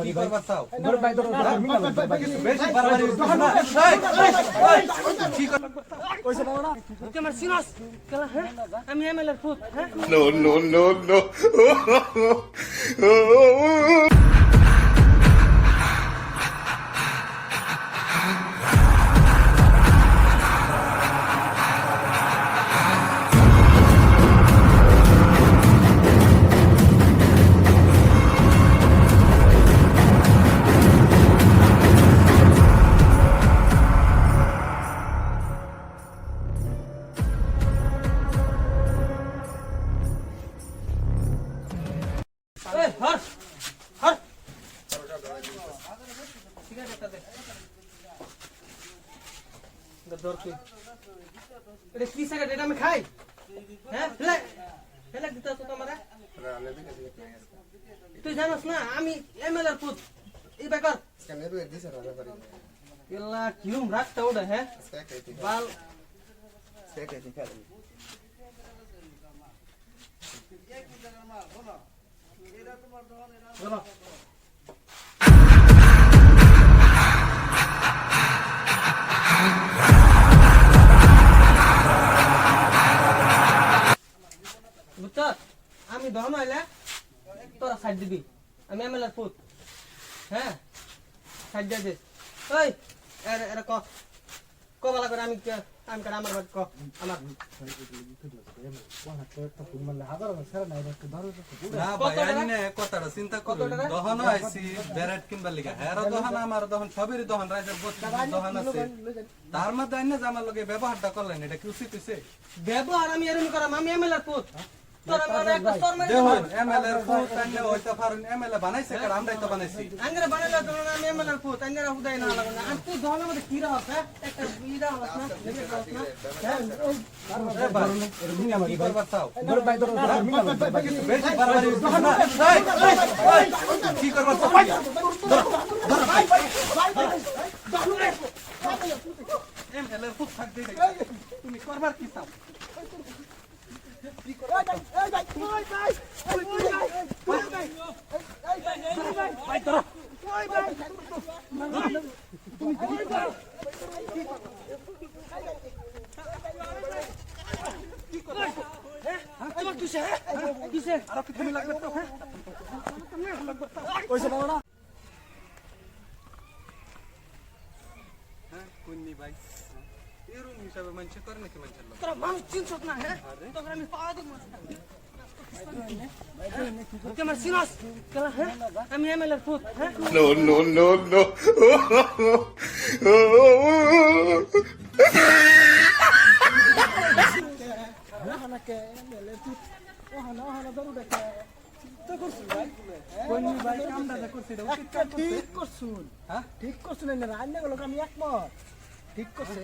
কি করবা চাও? আমি এমএলএর ফুট হ্যাঁ No, no, no, no. এই হর হর ঠিক আছে তাতে দর তুই এটা কি সেকেন্ড এটা আমি খাই হ্যাঁ ফেলে ফেলে দিতে তো তোমারে তুই জানোস না আমি এমএলএর পুত এই বেকার এলা কিউম রাখতা ওটা হ্যাঁ বাল বলো বুঝছ আমি দহন হইলে তোরা সাইড দিবি আমি এমএলএর পুত হ্যাঁ সাইড দিয়ে দিস ওই এর ক বালা করে আমি কার আমার বাদ ক আমার না ভাই আনি না কথাটা চিন্তা করুন দহন আইছি ব্যারেট কিনবার লিগা হ্যাঁ দহন আমার দহন সবেরই দহন রাইজার বস্তি দহন আছে তার মধ্যে আইনা যে আমার লগে ব্যবহারটা করলেন এটা কি উচিত হইছে ব্যবহার আমি এরকম করাম আমি এমএলএর পুত তোরা মানে একটা স্তর মারি দেখুন এমএলএ এর ফুট আইনা হইতা পারেন এমএলএ বানাইছে কার আমরাই তো বানাইছি আঙ্গরে বানাইলা তো আমি এমএলএর পুত আঙ্গরে হুদাই না লাগা না আর তুই দহনের মধ্যে কি রাখছ হ্যাঁ একটা ইরা হস না লেগে রাখছ না হ্যাঁ কি করবা চাও? বেশি বাড়াবাড়ি হইছে না। কি করবা চাও? এমএলএ এর ফুট থাকতে তুমি করবার কি চাও? হ্যাঁ কোননি ভাই এরকম হিসাবে মানুষ করে নাকি মানুষের লোক তোরা মানুষ চিনছস না হ্যাঁ তোকে আমি পাওয়া দিব তুই আমার চিনস কেলা হ্যাঁ আমি এমএলএর পুত হ্যাঁ No, no, no, no. কোননি ভাই কামটা যে করছে এটা উচিত কাম করছে ঠিক করছুন হ্যাঁ ঠিক করছুন না রান্না গুলো আমি একমত ঠিক করছে